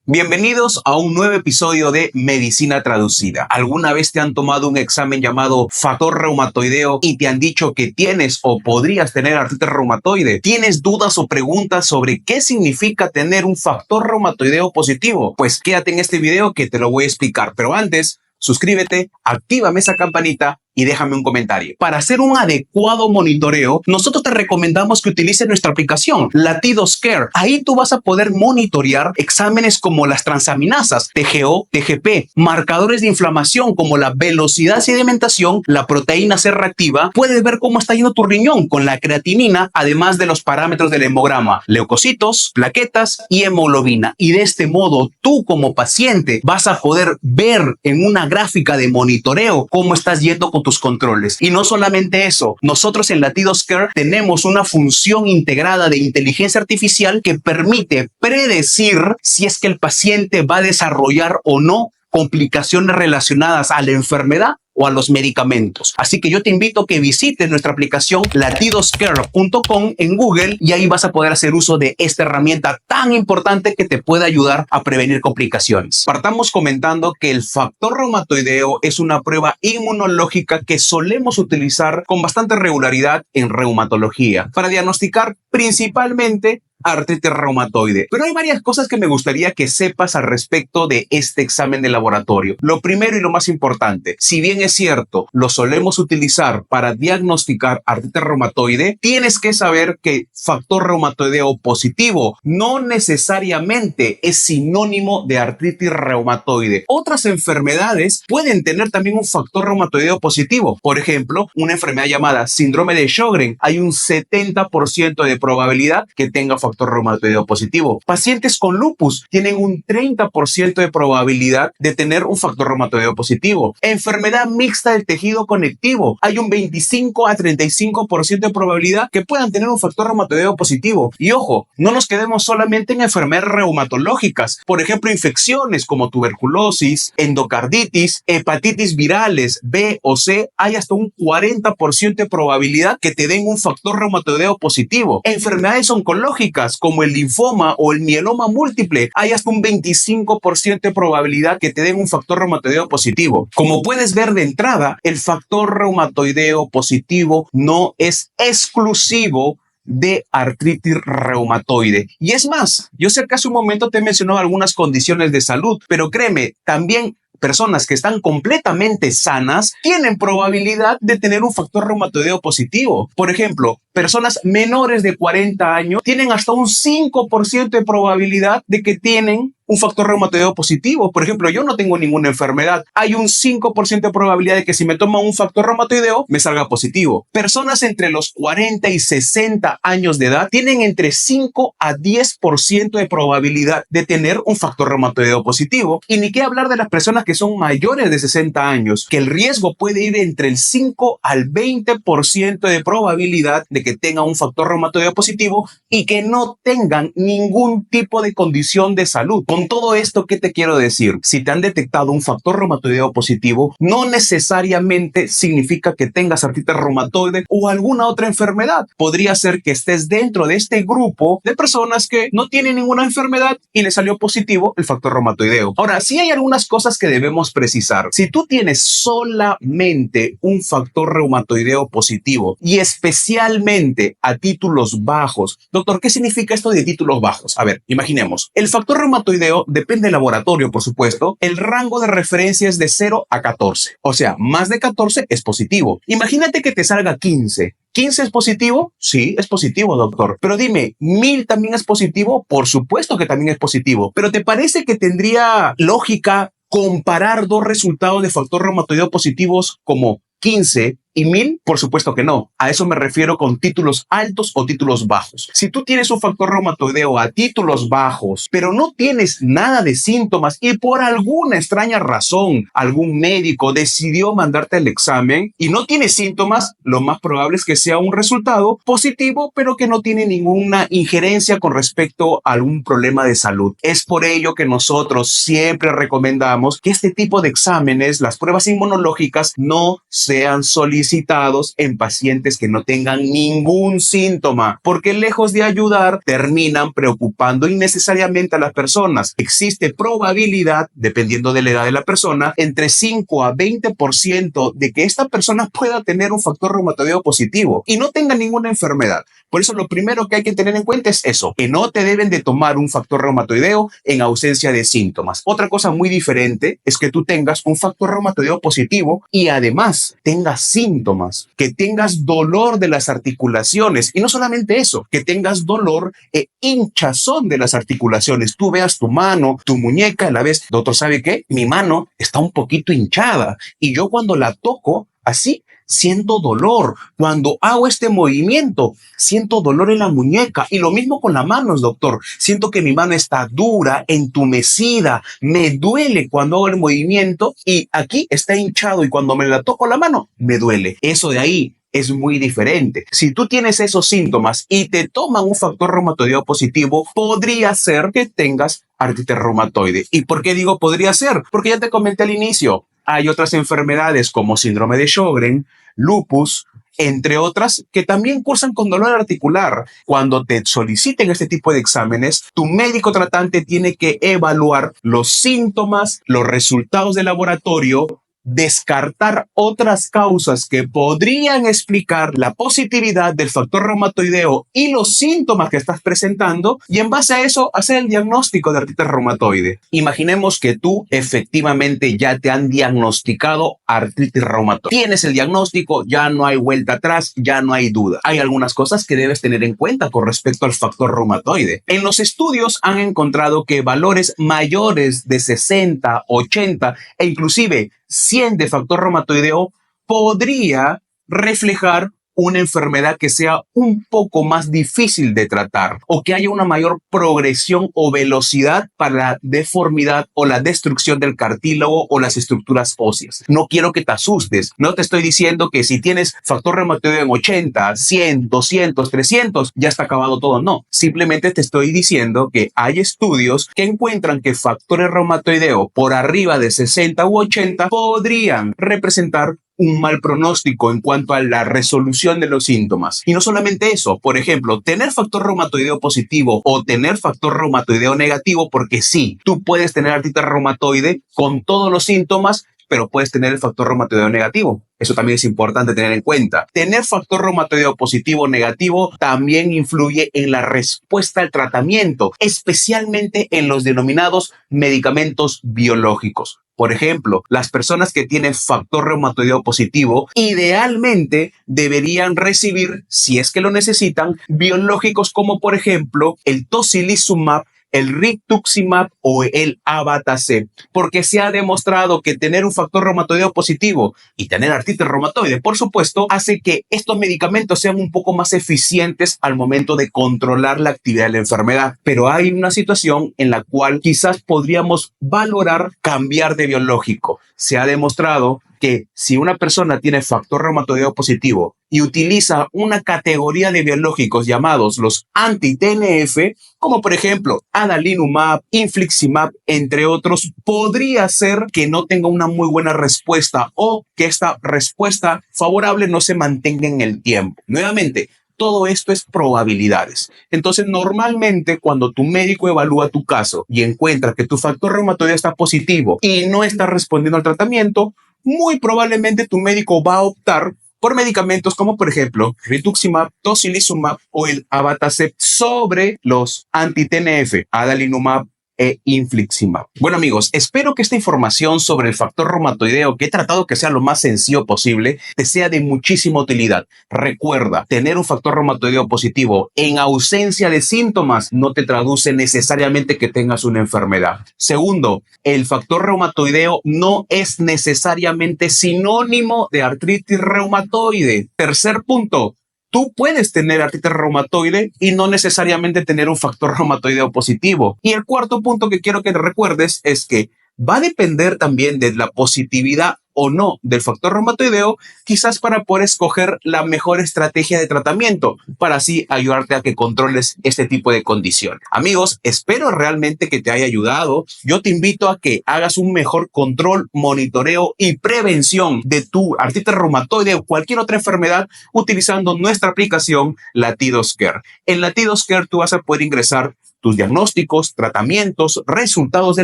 Bienvenidos a un nuevo episodio de Medicina Traducida. ¿Alguna vez te han tomado un examen llamado factor reumatoideo y te han dicho que tienes o podrías tener artritis reumatoide? ¿Tienes dudas o preguntas sobre qué significa tener un factor reumatoideo positivo? Pues quédate en este video que te lo voy a explicar. Pero antes, suscríbete, actívame esa campanita y déjame un comentario. Para hacer un adecuado monitoreo, nosotros te recomendamos que utilices nuestra aplicación, Latidos Care. Ahí tú vas a poder monitorear exámenes como las transaminasas, TGO, TGP, marcadores de inflamación como la velocidad de sedimentación, la proteína C reactiva. Puedes ver cómo está yendo tu riñón con la creatinina, además de los parámetros del hemograma, leucocitos, plaquetas y hemoglobina. Y de este modo, tú como paciente vas a poder ver en una gráfica de monitoreo cómo estás yendo con tus controles. Y no solamente eso, nosotros en Latidos Care tenemos una función integrada de inteligencia artificial que permite predecir si es que el paciente va a desarrollar o no complicaciones relacionadas a la enfermedad o a los medicamentos. Así que yo te invito a que visites nuestra aplicación latidoscare.com en Google y ahí vas a poder hacer uso de esta herramienta tan importante que te puede ayudar a prevenir complicaciones. Partamos comentando que el factor reumatoideo es una prueba inmunológica que solemos utilizar con bastante regularidad en reumatología para diagnosticar principalmente artritis reumatoide. Pero hay varias cosas que me gustaría que sepas al respecto de este examen de laboratorio. Lo primero y lo más importante, si bien es cierto, lo solemos utilizar para diagnosticar artritis reumatoide, tienes que saber que factor reumatoideo positivo no necesariamente es sinónimo de artritis reumatoide. Otras enfermedades pueden tener también un factor reumatoideo positivo. Por ejemplo, una enfermedad llamada síndrome de Sjögren, hay un 70% de probabilidad que tenga factor reumatoideo positivo. Pacientes con lupus tienen un 30% de probabilidad de tener un factor reumatoideo positivo. Enfermedad mixta del tejido conectivo, hay un 25 a 35% de probabilidad que puedan tener un factor reumatoideo positivo. Y ojo, no nos quedemos solamente en enfermedades reumatológicas. Por ejemplo, infecciones como tuberculosis, endocarditis, hepatitis virales B o C, hay hasta un 40% de probabilidad que te den un factor reumatoideo positivo. Enfermedades oncológicas como el linfoma o el mieloma múltiple, hay hasta un 25% de probabilidad que te den un factor reumatoideo positivo. Como puedes ver de entrada, el factor reumatoideo positivo no es exclusivo de artritis reumatoide. Y es más, yo sé que hace un momento te he mencionado algunas condiciones de salud, pero créeme, también personas que están completamente sanas tienen probabilidad de tener un factor reumatoideo positivo. Por ejemplo, personas menores de 40 años tienen hasta un 5% de probabilidad de que tienen un factor reumatoideo positivo. Por ejemplo, yo no tengo ninguna enfermedad. Hay un 5% de probabilidad de que si me toman un factor reumatoideo me salga positivo. Personas entre los 40 y 60 años de edad tienen entre 5 a 10% de probabilidad de tener un factor reumatoideo positivo. Y ni qué hablar de las personas que son mayores de 60 años, que el riesgo puede ir entre el 5 al 20% de probabilidad de que tengan un factor reumatoideo positivo y que no tengan ningún tipo de condición de salud. Con todo esto, ¿qué te quiero decir? Si te han detectado un factor reumatoideo positivo, no necesariamente significa que tengas artritis reumatoide o alguna otra enfermedad. Podría ser que estés dentro de este grupo de personas que no tienen ninguna enfermedad y le salió positivo el factor reumatoideo. Ahora, sí hay algunas cosas que debemos precisar. Si tú tienes solamente un factor reumatoideo positivo y especialmente a títulos bajos, doctor, ¿qué significa esto de títulos bajos? A ver, imaginemos, el factor reumatoideo depende del laboratorio, por supuesto. El rango de referencia es de 0 a 14. O sea, más de 14 es positivo. Imagínate que te salga 15. ¿15 es positivo? Sí, es positivo, doctor. Pero dime, ¿1000 también es positivo? Por supuesto que también es positivo. Pero ¿te parece que tendría lógica comparar dos resultados de factor reumatoideo positivos como 15 y 1000? Por supuesto que no. A eso me refiero con títulos altos o títulos bajos. Si tú tienes un factor reumatoideo a títulos bajos, pero no tienes nada de síntomas y por alguna extraña razón algún médico decidió mandarte el examen y no tienes síntomas, lo más probable es que sea un resultado positivo, pero que no tiene ninguna injerencia con respecto a algún problema de salud. Es por ello que nosotros siempre recomendamos que este tipo de exámenes, las pruebas inmunológicas, no sean solicitadas solicitados en pacientes que no tengan ningún síntoma, porque lejos de ayudar, terminan preocupando innecesariamente a las personas. Existe probabilidad, dependiendo de la edad de la persona, entre 5 a 20% de que esta persona pueda tener un factor reumatoideo positivo y no tenga ninguna enfermedad. Por eso lo primero que hay que tener en cuenta es eso, que no te deben de tomar un factor reumatoideo en ausencia de síntomas. Otra cosa muy diferente es que tú tengas un factor reumatoideo positivo y además tengas síntomas, que tengas dolor de las articulaciones y no solamente eso, que tengas dolor e hinchazón de las articulaciones. Tú veas tu mano, tu muñeca, a la vez, doctor, ¿sabe qué? Mi mano está un poquito hinchada y yo cuando la toco así, siento dolor. Cuando hago este movimiento, siento dolor en la muñeca. Y lo mismo con las manos, doctor. Siento que mi mano está dura, entumecida. Me duele cuando hago el movimiento y aquí está hinchado y cuando me la toco la mano, me duele. Eso de ahí es muy diferente. Si tú tienes esos síntomas y te toman un factor reumatoideo positivo, podría ser que tengas artritis reumatoide. ¿Y por qué digo podría ser? Porque ya te comenté al inicio. Hay otras enfermedades como síndrome de Sjögren, lupus, entre otras, que también cursan con dolor articular. Cuando te soliciten este tipo de exámenes, tu médico tratante tiene que evaluar los síntomas, los resultados de laboratorio, descartar otras causas que podrían explicar la positividad del factor reumatoideo y los síntomas que estás presentando y en base a eso hacer el diagnóstico de artritis reumatoide. Imaginemos que tú efectivamente ya te han diagnosticado artritis reumatoide. Tienes el diagnóstico, ya no hay vuelta atrás, ya no hay duda. Hay algunas cosas que debes tener en cuenta con respecto al factor reumatoide. En los estudios han encontrado que valores mayores de 60, 80 e inclusive 100 de factor reumatoideo podría reflejar una enfermedad que sea un poco más difícil de tratar o que haya una mayor progresión o velocidad para la deformidad o la destrucción del cartílago o las estructuras óseas. No quiero que te asustes. No te estoy diciendo que si tienes factor reumatoideo en 80, 100, 200, 300, ya está acabado todo. No. Simplemente te estoy diciendo que hay estudios que encuentran que factores reumatoideo por arriba de 60 u 80 podrían representar un mal pronóstico en cuanto a la resolución de los síntomas. Y no solamente eso, por ejemplo, tener factor reumatoideo positivo o tener factor reumatoideo negativo, porque sí, tú puedes tener artritis reumatoide con todos los síntomas, pero puedes tener el factor reumatoideo negativo. Eso también es importante tener en cuenta. Tener factor reumatoideo positivo o negativo también influye en la respuesta al tratamiento, especialmente en los denominados medicamentos biológicos. Por ejemplo, las personas que tienen factor reumatoideo positivo idealmente deberían recibir, si es que lo necesitan, biológicos como por ejemplo el tocilizumab, el rituximab o el abatacept, porque se ha demostrado que tener un factor reumatoideo positivo y tener artritis reumatoide, por supuesto, hace que estos medicamentos sean un poco más eficientes al momento de controlar la actividad de la enfermedad. Pero hay una situación en la cual quizás podríamos valorar cambiar de biológico. Se ha demostrado que si una persona tiene factor reumatoideo positivo y utiliza una categoría de biológicos llamados los anti-TNF, como por ejemplo adalimumab, infliximab, entre otros, podría ser que no tenga una muy buena respuesta o que esta respuesta favorable no se mantenga en el tiempo. Nuevamente, todo esto es probabilidades. Entonces, normalmente cuando tu médico evalúa tu caso y encuentra que tu factor reumatoideo está positivo y no está respondiendo al tratamiento, muy probablemente tu médico va a optar por medicamentos como por ejemplo rituximab, tocilizumab o el abatacept sobre los anti-TNF, adalimumab e infliximab. Bueno amigos, espero que esta información sobre el factor reumatoideo que he tratado que sea lo más sencillo posible te sea de muchísima utilidad. Recuerda, tener un factor reumatoideo positivo en ausencia de síntomas no te traduce necesariamente que tengas una enfermedad. Segundo, el factor reumatoideo no es necesariamente sinónimo de artritis reumatoide. Tercer punto, tú puedes tener artritis reumatoide y no necesariamente tener un factor reumatoideo positivo. Y el cuarto punto que quiero que te recuerdes es que va a depender también de la positividad o no del factor reumatoideo, quizás para poder escoger la mejor estrategia de tratamiento, para así ayudarte a que controles este tipo de condición. Amigos, espero realmente que te haya ayudado. Yo te invito a que hagas un mejor control, monitoreo y prevención de tu artritis reumatoide o cualquier otra enfermedad utilizando nuestra aplicación Latidos Care. En Latidos Care tú vas a poder ingresar tus diagnósticos, tratamientos, resultados de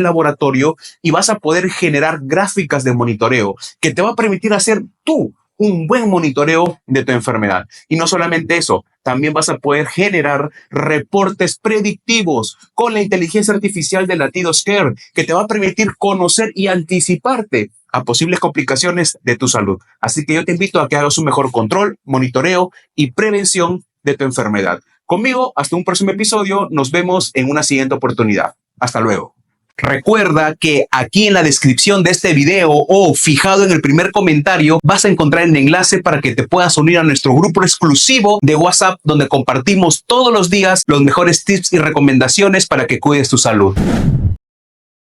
laboratorio y vas a poder generar gráficas de monitoreo que te va a permitir hacer tú un buen monitoreo de tu enfermedad. Y no solamente eso, también vas a poder generar reportes predictivos con la inteligencia artificial de Latidos Care que te va a permitir conocer y anticiparte a posibles complicaciones de tu salud. Así que yo te invito a que hagas un mejor control, monitoreo y prevención de tu enfermedad. Conmigo, hasta un próximo episodio. Nos vemos en una siguiente oportunidad. Hasta luego. Recuerda que aquí en la descripción de este video o fijado en el primer comentario vas a encontrar el enlace para que te puedas unir a nuestro grupo exclusivo de WhatsApp donde compartimos todos los días los mejores tips y recomendaciones para que cuides tu salud.